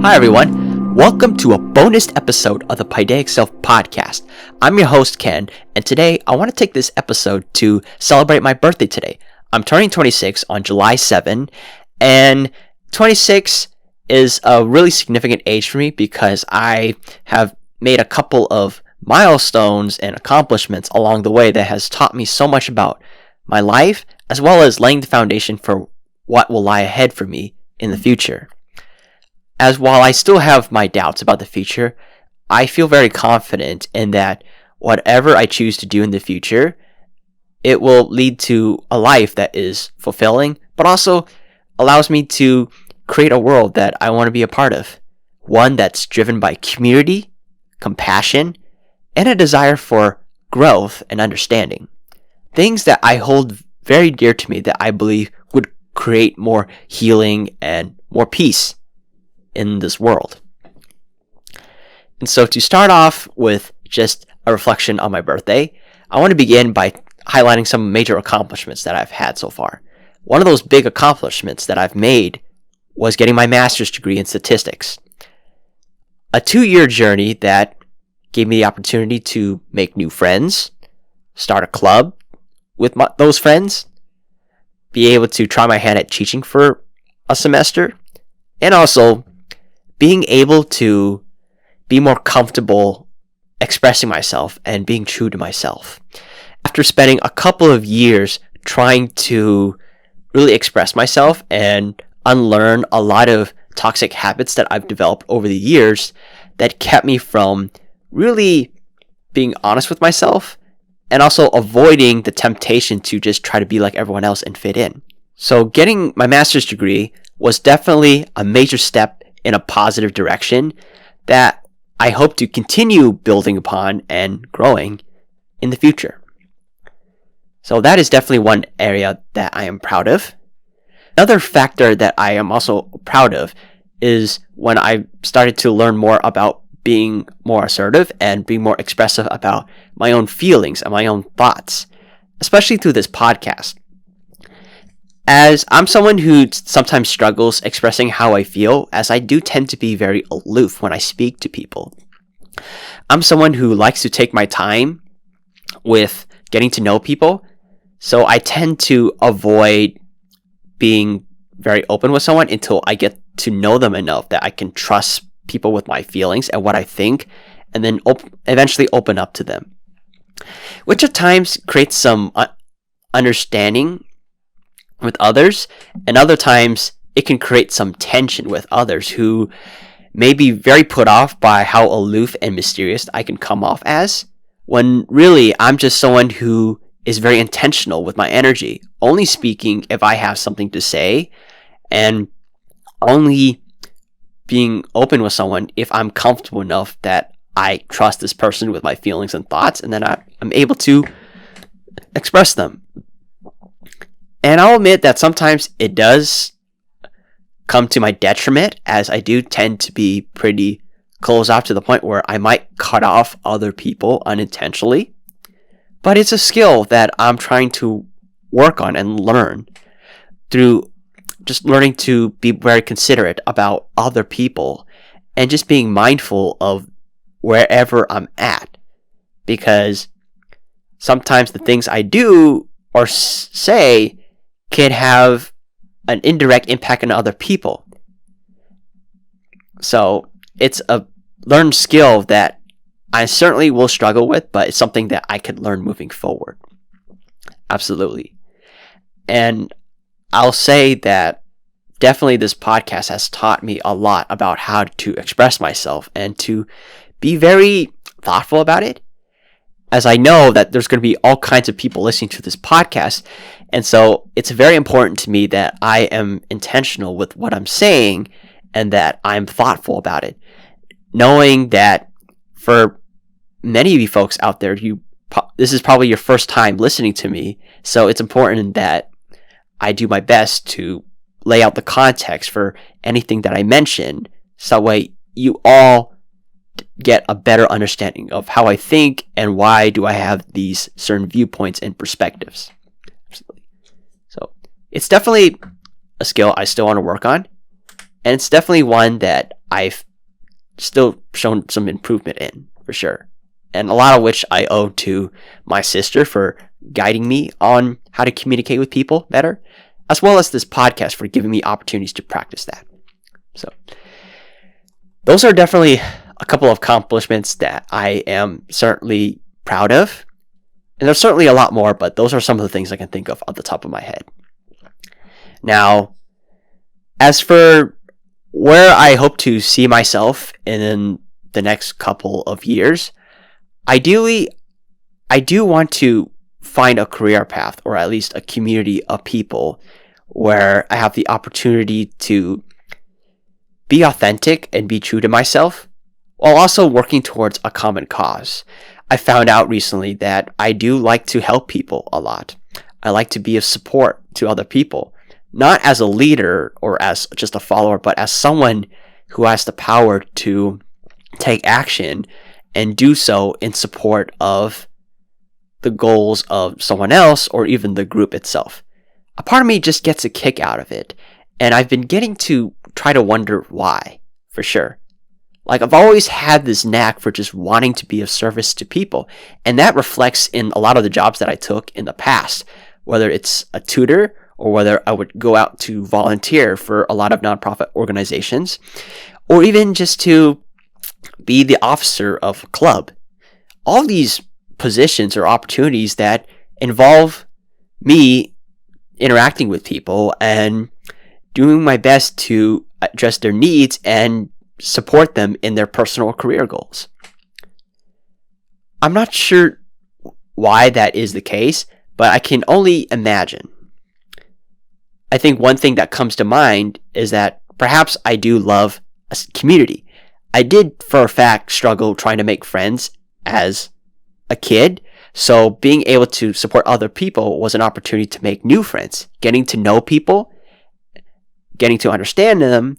Hi everyone, welcome to a bonus episode of the Paideiac Self podcast. I'm your host Ken, and today I want to take this episode to celebrate my birthday today. I'm turning 26 on July 7, and 26 is a really significant age for me because I have made a couple of milestones and accomplishments along the way that has taught me so much about my life, as well as laying the foundation for what will lie ahead for me in the future. As while I still have my doubts about the future, I feel very confident in that whatever I choose to do in the future, it will lead to a life that is fulfilling, but also allows me to create a world that I want to be a part of. One that's driven by community, compassion, and a desire for growth and understanding. Things that I hold very dear to me that I believe would create more healing and more peace in this world. And so to start off with just a reflection on my birthday, I want to begin by highlighting some major accomplishments that I've had so far. One of those big accomplishments that I've made was getting my master's degree in statistics. A 2-year journey that gave me the opportunity to make new friends, start a club with those friends, be able to try my hand at teaching for a semester, and also being able to be more comfortable expressing myself and being true to myself. After spending a couple of years trying to really express myself and unlearn a lot of toxic habits that I've developed over the years that kept me from really being honest with myself and also avoiding the temptation to just try to be like everyone else and fit in. So getting my master's degree was definitely a major step in a positive direction that I hope to continue building upon and growing in the future. So that is definitely one area that I am proud of. Another factor that I am also proud of is when I started to learn more about being more assertive and being more expressive about my own feelings and my own thoughts, especially through this podcast. As I'm someone who sometimes struggles expressing how I feel, as I do tend to be very aloof when I speak to people. I'm someone who likes to take my time with getting to know people, so I tend to avoid being very open with someone until I get to know them enough that I can trust people with my feelings and what I think, and then eventually open up to them. Which at times creates some understanding with others, and other times it can create some tension with others who may be very put off by how aloof and mysterious I can come off as, when really I'm just someone who is very intentional with my energy, only speaking if I have something to say, and only being open with someone if I'm comfortable enough that I trust this person with my feelings and thoughts, and then I'm able to express them. And I'll admit that sometimes it does come to my detriment, as I do tend to be pretty closed off to the point where I might cut off other people unintentionally. But it's a skill that I'm trying to work on and learn through just learning to be very considerate about other people and just being mindful of wherever I'm at. Because sometimes the things I do or say can have an indirect impact on other people. So it's a learned skill that I certainly will struggle with, but it's something that I could learn moving forward. Absolutely. And I'll say that definitely this podcast has taught me a lot about how to express myself and to be very thoughtful about it, as I know that there's going to be all kinds of people listening to this podcast. And so it's very important to me that I am intentional with what I'm saying and that I'm thoughtful about it. Knowing that for many of you folks out there, this is probably your first time listening to me. So it's important that I do my best to lay out the context for anything that I mention. So that way you all get a better understanding of how I think and why do I have these certain viewpoints and perspectives. Absolutely. So it's definitely a skill I still want to work on. And it's definitely one that I've still shown some improvement in, for sure. And a lot of which I owe to my sister for guiding me on how to communicate with people better, as well as this podcast for giving me opportunities to practice that. So those are definitely a couple of accomplishments that I am certainly proud of. And there's certainly a lot more, but those are some of the things I can think of off the top of my head. Now, as for where I hope to see myself in the next couple of years, ideally, I do want to find a career path, or at least a community of people where I have the opportunity to be authentic and be true to myself, while also working towards a common cause. I found out recently that I do like to help people a lot. I like to be of support to other people, not as a leader or as just a follower, but as someone who has the power to take action and do so in support of the goals of someone else or even the group itself. A part of me just gets a kick out of it, and I've been getting to try to wonder why, for sure. Like, I've always had this knack for just wanting to be of service to people, and that reflects in a lot of the jobs that I took in the past, whether it's a tutor or whether I would go out to volunteer for a lot of nonprofit organizations, or even just to be the officer of a club. All these positions or opportunities that involve me interacting with people and doing my best to address their needs and support them in their personal career goals. I'm not sure why that is the case, but I can only imagine. I think one thing that comes to mind is that perhaps I do love a community. I did, for a fact, struggle trying to make friends as a kid, so being able to support other people was an opportunity to make new friends, getting to know people, getting to understand them,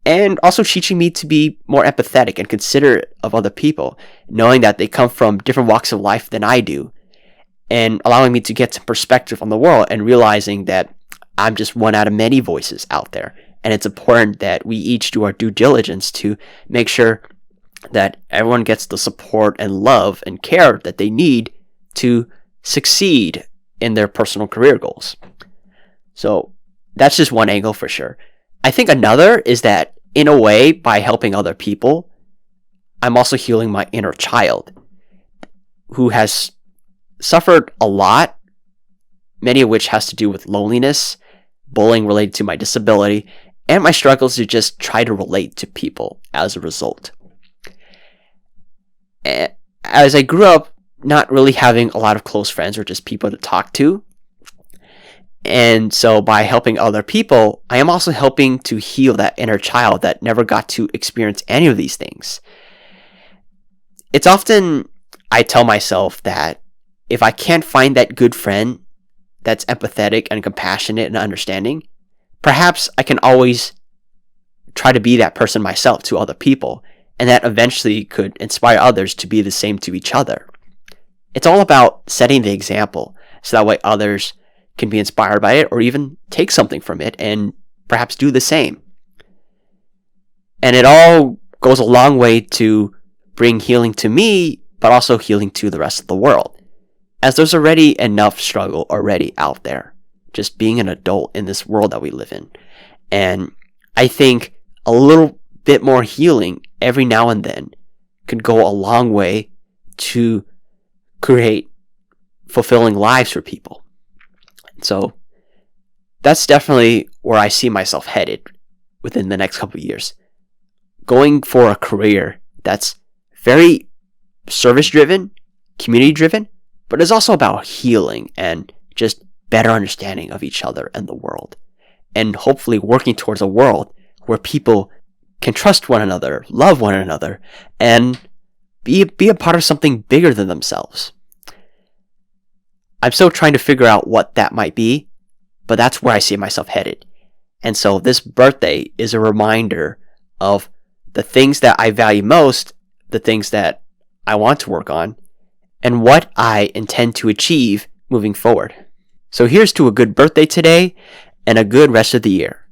and also teaching me to be more empathetic and considerate of other people, knowing that they come from different walks of life than I do, and allowing me to get some perspective on the world and realizing that I'm just one out of many voices out there. And it's important that we each do our due diligence to make sure that everyone gets the support and love and care that they need to succeed in their personal career goals. So that's just one angle for sure. I think another is that, in a way, by helping other people, I'm also healing my inner child, who has suffered a lot, many of which has to do with loneliness, bullying related to my disability, and my struggles to just try to relate to people as a result. As I grew up not really having a lot of close friends or just people to talk to, and so by helping other people, I am also helping to heal that inner child that never got to experience any of these things. It's often, I tell myself that if I can't find that good friend that's empathetic and compassionate and understanding, perhaps I can always try to be that person myself to other people, and that eventually could inspire others to be the same to each other. It's all about setting the example, so that way others can be inspired by it or even take something from it and perhaps do the same. And it all goes a long way to bring healing to me, but also healing to the rest of the world, as there's already enough struggle already out there, just being an adult in this world that we live in. And I think a little bit more healing every now and then could go a long way to create fulfilling lives for people. So that's definitely where I see myself headed within the next couple of years. Going for a career that's very service-driven, community-driven, but is also about healing and just better understanding of each other and the world. And hopefully working towards a world where people can trust one another, love one another, and be a part of something bigger than themselves. I'm still trying to figure out what that might be, but that's where I see myself headed. And so this birthday is a reminder of the things that I value most, the things that I want to work on, and what I intend to achieve moving forward. So here's to a good birthday today and a good rest of the year.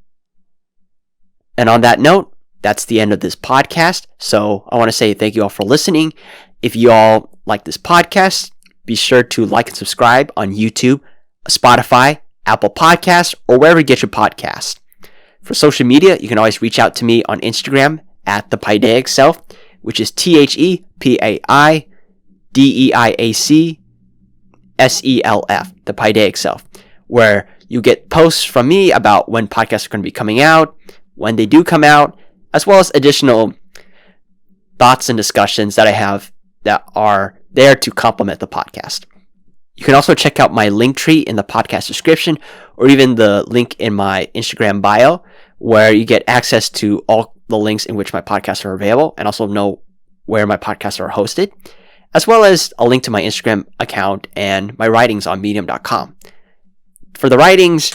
And on that note, that's the end of this podcast. So I want to say thank you all for listening. If you all like this podcast, be sure to like and subscribe on YouTube, Spotify, Apple Podcasts, or wherever you get your podcasts. For social media, you can always reach out to me on Instagram at thepaideiac self, which is thepaideiacself, the Paideiac Self, where you get posts from me about when podcasts are going to be coming out, when they do come out, as well as additional thoughts and discussions that I have that are there to complement the podcast. You can also check out my link tree in the podcast description, or even the link in my Instagram bio, where you get access to all the links in which my podcasts are available, and also know where my podcasts are hosted, as well as a link to my Instagram account and my writings on medium.com. For the writings,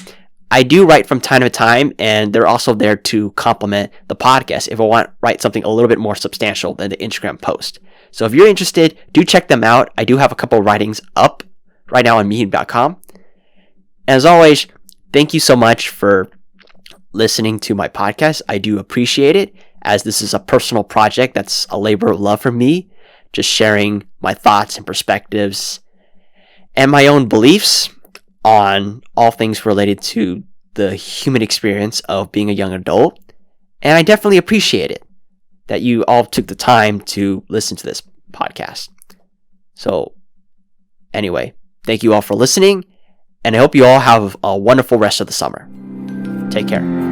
I do write from time to time, and they're also there to complement the podcast if I want to write something a little bit more substantial than the Instagram post. So if you're interested, do check them out. I do have a couple of writings up right now on medium.com. And as always, thank you so much for listening to my podcast. I do appreciate it, as this is a personal project that's a labor of love for me, just sharing my thoughts and perspectives and my own beliefs on all things related to the human experience of being a young adult. And I definitely appreciate it that you all took the time to listen to this podcast. So anyway, thank you all for listening, and I hope you all have a wonderful rest of the summer. Take care.